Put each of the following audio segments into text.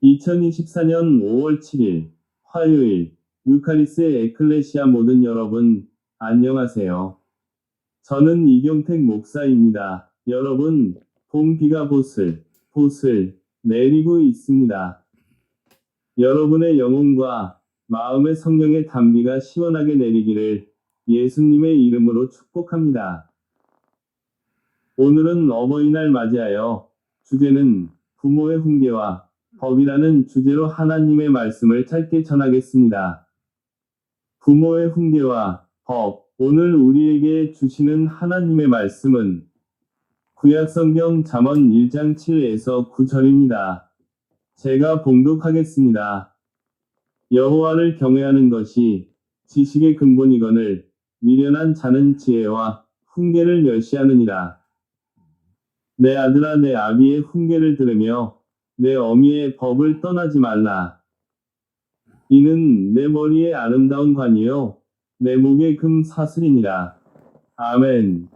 2024년 5월 7일 화요일 유카리스 에클레시아 모든 여러분 안녕하세요. 저는 이경택 목사입니다. 여러분, 봄 비가 보슬 내리고 있습니다. 여러분의 영혼과 마음의 성령의 단비가 시원하게 내리기를 예수님의 이름으로 축복합니다. 오늘은 어버이날 맞이하여 주제는 부모의 훈계와 법이라는 주제로 하나님의 말씀을 짧게 전하겠습니다. 부모의 훈계와 법. 오늘 우리에게 주시는 하나님의 말씀은 구약성경 잠언 1장 7에서 9절입니다. 제가 봉독하겠습니다. 여호와를 경외하는 것이 지식의 근본이거늘 미련한 자는 지혜와 훈계를 멸시하느니라. 내 아들아, 내 아비의 훈계를 들으며 내 어미의 법을 떠나지 말라. 이는 내 머리에 아름다운 관이요 내 목에 금 사슬이니라. 아멘.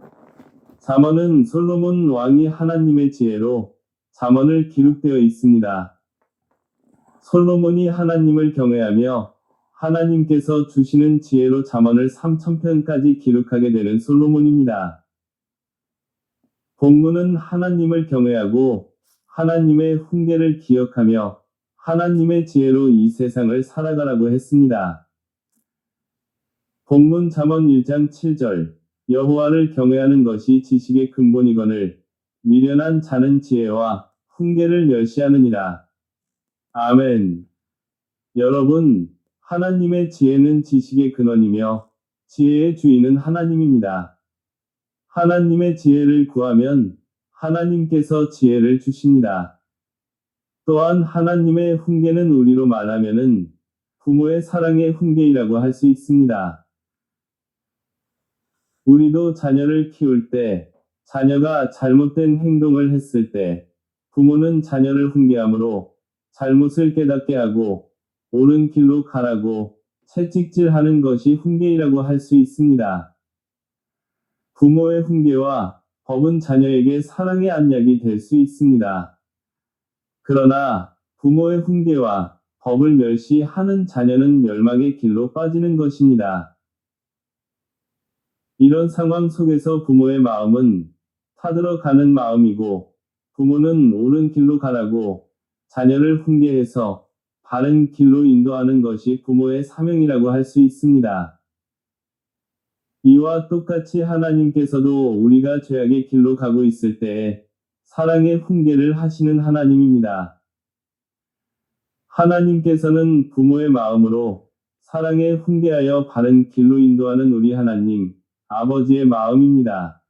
잠언은 솔로몬 왕이 하나님의 지혜로 잠언을 기록되어 있습니다. 솔로몬이 하나님을 경외하며 하나님께서 주시는 지혜로 잠언을 3000편까지 기록하게 되는 솔로몬입니다. 본문은 하나님을 경외하고 하나님의 훈계를 기억하며 하나님의 지혜로 이 세상을 살아가라고 했습니다. 본문 잠언 1장 7절 여호와를 경외하는 것이 지식의 근본이거늘 미련한 자는 지혜와 훈계를 멸시하느니라. 아멘. 여러분, 하나님의 지혜는 지식의 근원이며 지혜의 주인은 하나님입니다. 하나님의 지혜를 구하면 하나님께서 지혜를 주십니다. 또한 하나님의 훈계는 우리로 말하면은 부모의 사랑의 훈계이라고 할 수 있습니다. 우리도 자녀를 키울 때, 자녀가 잘못된 행동을 했을 때, 부모는 자녀를 훈계하므로 잘못을 깨닫게 하고 옳은 길로 가라고 채찍질하는 것이 훈계이라고 할 수 있습니다. 부모의 훈계와 법은 자녀에게 사랑의 안약이 될 수 있습니다. 그러나 부모의 훈계와 법을 멸시하는 자녀는 멸망의 길로 빠지는 것입니다. 이런 상황 속에서 부모의 마음은 타들어가는 마음이고 부모는 옳은 길로 가라고 자녀를 훈계해서 바른 길로 인도하는 것이 부모의 사명이라고 할 수 있습니다. 이와 똑같이 하나님께서도 우리가 죄악의 길로 가고 있을 때에 사랑의 훈계를 하시는 하나님입니다. 하나님께서는 부모의 마음으로 사랑에 훈계하여 바른 길로 인도하는 우리 하나님, 아버지의 마음입니다.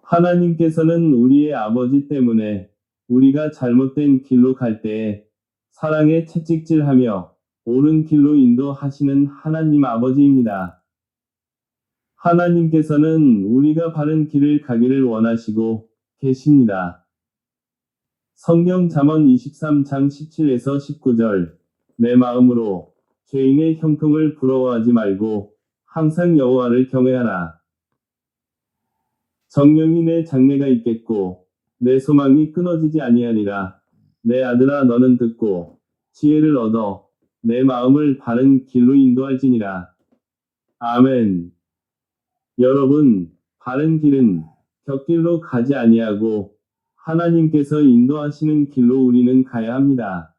하나님께서는 우리의 아버지 때문에 우리가 잘못된 길로 갈 때에 사랑에 채찍질하며 옳은 길로 인도하시는 하나님 아버지입니다. 하나님께서는 우리가 바른 길을 가기를 원하시고 계십니다. 성경 잠언 23장 17에서 19절 내 마음으로 죄인의 형통을 부러워하지 말고 항상 여호와를 경외하라. 정령이 내 장래가 있겠고 내 소망이 끊어지지 아니하리라. 내 아들아, 너는 듣고 지혜를 얻어 내 마음을 바른 길로 인도할지니라. 아멘. 여러분, 바른 길은 곁길로 가지 아니하고 하나님께서 인도하시는 길로 우리는 가야 합니다.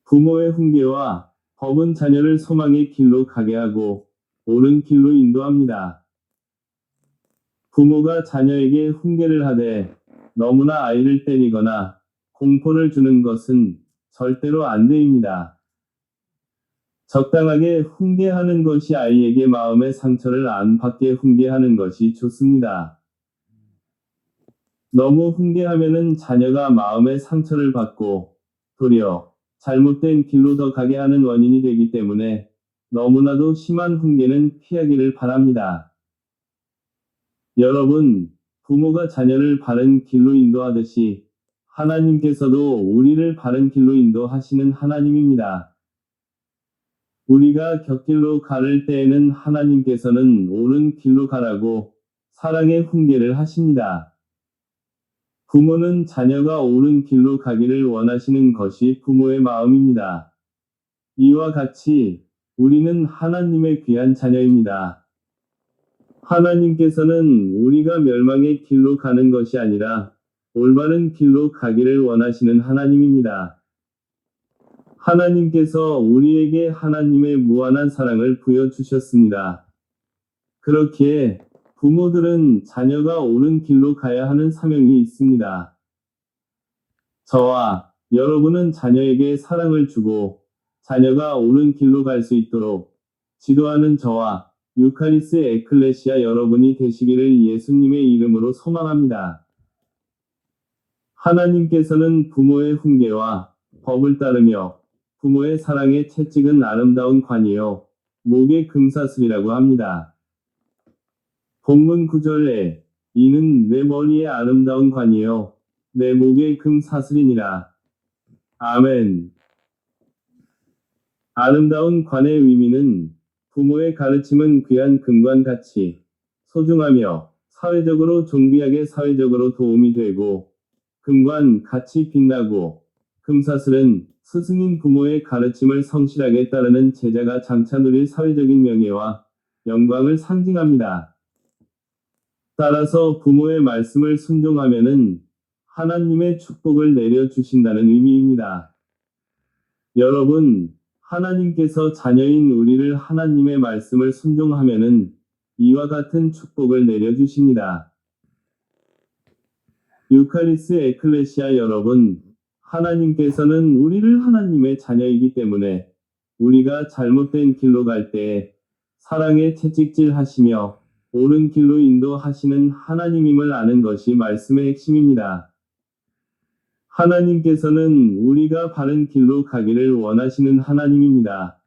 부모의 훈계와 법은 자녀를 소망의 길로 가게 하고 옳은 길로 인도합니다. 부모가 자녀에게 훈계를 하되 너무나 아이를 때리거나 공포를 주는 것은 절대로 안 됩니다. 적당하게 훈계하는 것이 아이에게 마음의 상처를 안 받게 훈계하는 것이 좋습니다. 너무 훈계하면은 자녀가 마음의 상처를 받고 도리어 잘못된 길로 더 가게 하는 원인이 되기 때문에 너무나도 심한 훈계는 피하기를 바랍니다. 여러분, 부모가 자녀를 바른 길로 인도하듯이 하나님께서도 우리를 바른 길로 인도하시는 하나님입니다. 우리가 곁길로 가를 때에는 하나님께서는 옳은 길로 가라고 사랑의 훈계를 하십니다. 부모는 자녀가 옳은 길로 가기를 원하시는 것이 부모의 마음입니다. 이와 같이 우리는 하나님의 귀한 자녀입니다. 하나님께서는 우리가 멸망의 길로 가는 것이 아니라 올바른 길로 가기를 원하시는 하나님입니다. 하나님께서 우리에게 하나님의 무한한 사랑을 부여주셨습니다. 그렇기에 부모들은 자녀가 옳은 길로 가야 하는 사명이 있습니다. 저와 여러분은 자녀에게 사랑을 주고 자녀가 옳은 길로 갈 수 있도록 지도하는 저와 유카리스 에클레시아 여러분이 되시기를 예수님의 이름으로 소망합니다. 하나님께서는 부모의 훈계와 법을 따르며 부모의 사랑에 채찍은 아름다운 관이요 목의 금사슬이라고 합니다. 본문 9절에 이는 내 머리에 아름다운 관이요 내 목의 금사슬이니라. 아멘. 아름다운 관의 의미는 부모의 가르침은 귀한 금관같이 소중하며 사회적으로 존귀하게 사회적으로 도움이 되고 금관 같이 빛나고 금사슬은 스승인 부모의 가르침을 성실하게 따르는 제자가 장차 누릴 사회적인 명예와 영광을 상징합니다. 따라서 부모의 말씀을 순종하면은 하나님의 축복을 내려주신다는 의미입니다. 여러분, 하나님께서 자녀인 우리를 하나님의 말씀을 순종하면은 이와 같은 축복을 내려주십니다. 유카리스 에클레시아 여러분, 하나님께서는 우리를 하나님의 자녀이기 때문에 우리가 잘못된 길로 갈 때에 사랑에 채찍질 하시며 옳은 길로 인도하시는 하나님임을 아는 것이 말씀의 핵심입니다. 하나님께서는 우리가 바른 길로 가기를 원하시는 하나님입니다.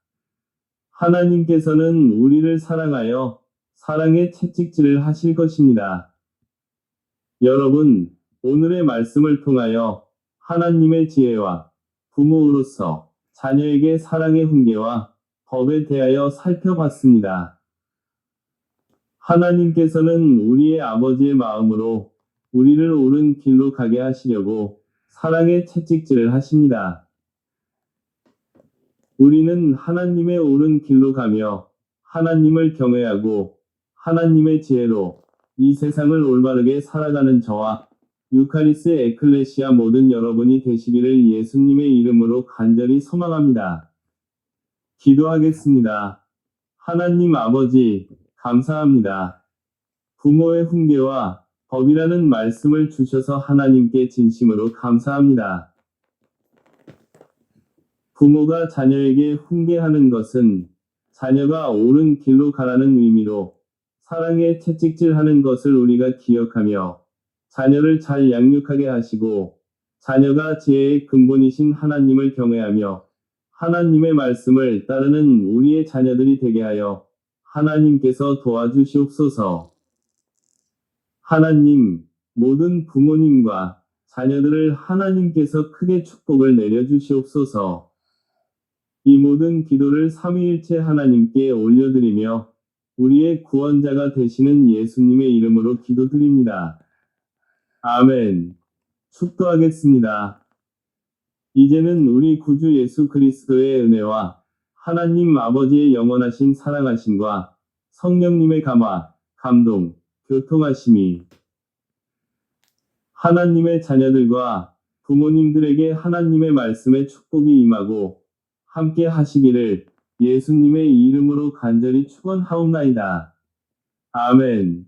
하나님께서는 우리를 사랑하여 사랑의 채찍질을 하실 것입니다. 여러분, 오늘의 말씀을 통하여 하나님의 지혜와 부모로서 자녀에게 사랑의 훈계와 법에 대하여 살펴봤습니다. 하나님께서는 우리의 아버지의 마음으로 우리를 옳은 길로 가게 하시려고 사랑의 채찍질을 하십니다. 우리는 하나님의 옳은 길로 가며 하나님을 경외하고 하나님의 지혜로 이 세상을 올바르게 살아가는 저와 유카리스 에클레시아 모든 여러분이 되시기를 예수님의 이름으로 간절히 소망합니다. 기도하겠습니다. 하나님 아버지, 감사합니다. 부모의 훈계와 법이라는 말씀을 주셔서 하나님께 진심으로 감사합니다. 부모가 자녀에게 훈계하는 것은 자녀가 옳은 길로 가라는 의미로 사랑에 채찍질하는 것을 우리가 기억하며 자녀를 잘 양육하게 하시고 자녀가 지혜의 근본이신 하나님을 경외하며 하나님의 말씀을 따르는 우리의 자녀들이 되게 하여 하나님께서 도와주시옵소서. 하나님, 모든 부모님과 자녀들을 하나님께서 크게 축복을 내려주시옵소서. 이 모든 기도를 삼위일체 하나님께 올려드리며 우리의 구원자가 되시는 예수님의 이름으로 기도드립니다. 아멘. 축도하겠습니다. 이제는 우리 구주 예수 그리스도의 은혜와 하나님 아버지의 영원하신 사랑하심과 성령님의 감화, 감동, 교통하심이 하나님의 자녀들과 부모님들에게 하나님의 말씀의 축복이 임하고 함께 하시기를 예수님의 이름으로 간절히 축원하옵나이다. 아멘.